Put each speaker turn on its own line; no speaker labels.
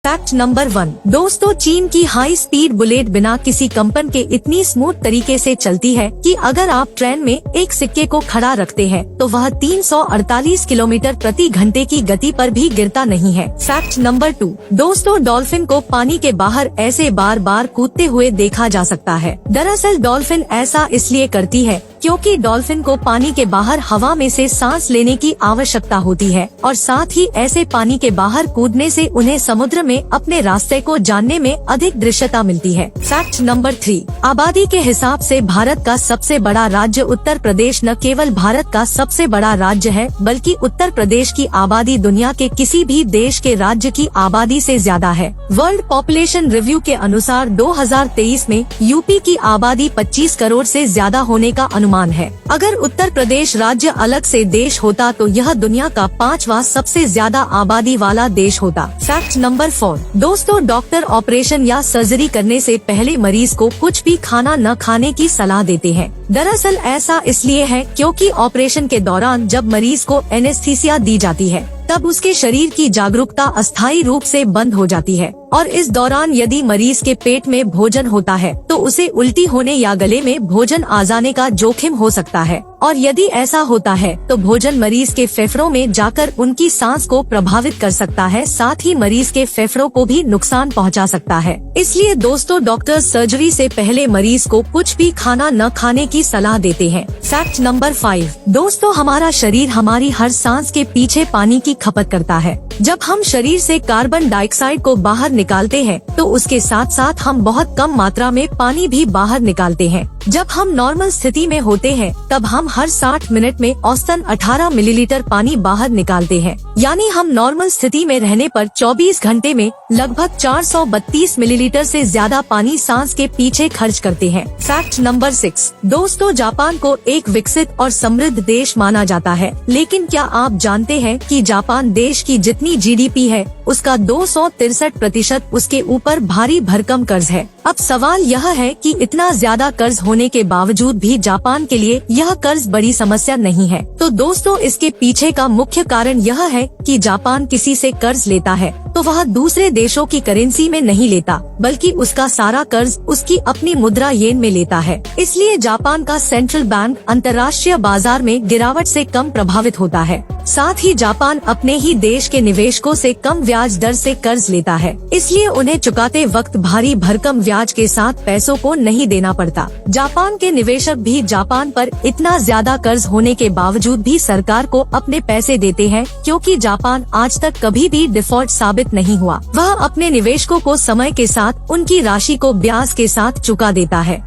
Fact number 1। दोस्तों, चीन की हाई स्पीड बुलेट बिना किसी कंपन के इतनी स्मूथ तरीके से चलती है कि अगर आप ट्रेन में एक सिक्के को खड़ा रखते हैं तो वह 348 किलोमीटर प्रति घंटे की गति पर भी गिरता नहीं है। Fact number 2। दोस्तों, डॉल्फिन को पानी के बाहर ऐसे बार बार कूदते हुए देखा जा सकता है। दरअसल डॉल्फिन ऐसा इसलिए करती है क्योंकि डॉल्फिन को पानी के बाहर हवा में से सांस लेने की आवश्यकता होती है और साथ ही ऐसे पानी के बाहर कूदने से उन्हें समुद्र में अपने रास्ते को जानने में अधिक दृश्यता मिलती है। Fact number 3। आबादी के हिसाब से भारत का सबसे बड़ा राज्य उत्तर प्रदेश न केवल भारत का सबसे बड़ा राज्य है बल्कि उत्तर प्रदेश की आबादी दुनिया के किसी भी देश के राज्य की आबादी से ज्यादा है। वर्ल्ड पॉपुलेशन रिव्यू के अनुसार 2023 में यूपी की आबादी 25 करोड़ से ज्यादा होने का अनुमान है। अगर उत्तर प्रदेश राज्य अलग से देश होता तो यह दुनिया का 5वां सबसे ज्यादा आबादी वाला देश होता। Fact number 4। दोस्तों, डॉक्टर ऑपरेशन या सर्जरी करने से पहले मरीज को कुछ भी खाना न खाने की सलाह देते हैं। दरअसल ऐसा इसलिए है क्योंकि ऑपरेशन के दौरान जब मरीज को एनेस्थीसिया दी जाती है तब उसके शरीर की जागरूकता अस्थायी रूप से बंद हो जाती है और इस दौरान यदि मरीज के पेट में भोजन होता है तो उसे उल्टी होने या गले में भोजन आ जाने का जोखिम हो सकता है और यदि ऐसा होता है तो भोजन मरीज के फेफड़ों में जाकर उनकी सांस को प्रभावित कर सकता है, साथ ही मरीज के फेफड़ों को भी नुकसान पहुंचा सकता है। इसलिए दोस्तों, डॉक्टर सर्जरी से पहले मरीज को कुछ भी खाना न खाने की सलाह देते हैं। Fact number 5। दोस्तों, हमारा शरीर हमारी हर सांस के पीछे पानी की खपत करता है। जब हम शरीर से कार्बन डाइऑक्साइड को बाहर निकालते हैं तो उसके साथ साथ हम बहुत कम मात्रा में पानी भी बाहर निकालते हैं। जब हम नॉर्मल स्थिति में होते हैं तब हम हर 60 मिनट में औसतन 18 मिलीलीटर पानी बाहर निकालते हैं, यानी हम नॉर्मल स्थिति में रहने पर 24 घंटे में लगभग 432 मिलीलीटर से ज्यादा पानी सांस के पीछे खर्च करते हैं। Fact number 6। दोस्तों, जापान को एक विकसित और समृद्ध देश माना जाता है, लेकिन क्या आप जानते हैं कि जापान देश की जितनी जीडीपी है उसका 263% उसके ऊपर भारी भरकम कर्ज है। अब सवाल यह है कि इतना ज्यादा कर्ज होने के बावजूद भी जापान के लिए यह कर्ज बड़ी समस्या नहीं है। तो दोस्तों, इसके पीछे का मुख्य कारण यह है कि जापान किसी से कर्ज लेता है तो वह दूसरे देशों की करेंसी में नहीं लेता बल्कि उसका सारा कर्ज उसकी अपनी मुद्रा येन में लेता है। इसलिए जापान का सेंट्रल बैंक अंतर्राष्ट्रीय बाजार में गिरावट से कम प्रभावित होता है। साथ ही जापान अपने ही देश के निवेशकों से कम ब्याज दर से कर्ज लेता है, इसलिए उन्हें चुकाते वक्त भारी भरकम ब्याज के साथ पैसों को नहीं देना पड़ता। जापान के निवेशक भी जापान पर इतना ज्यादा कर्ज होने के बावजूद भी सरकार को अपने पैसे देते हैं क्योंकि जापान आज तक कभी भी डिफॉल्ट साबित नहीं हुआ। वह अपने निवेशकों को समय के साथ उनकी राशि को ब्याज के साथ चुका देता है।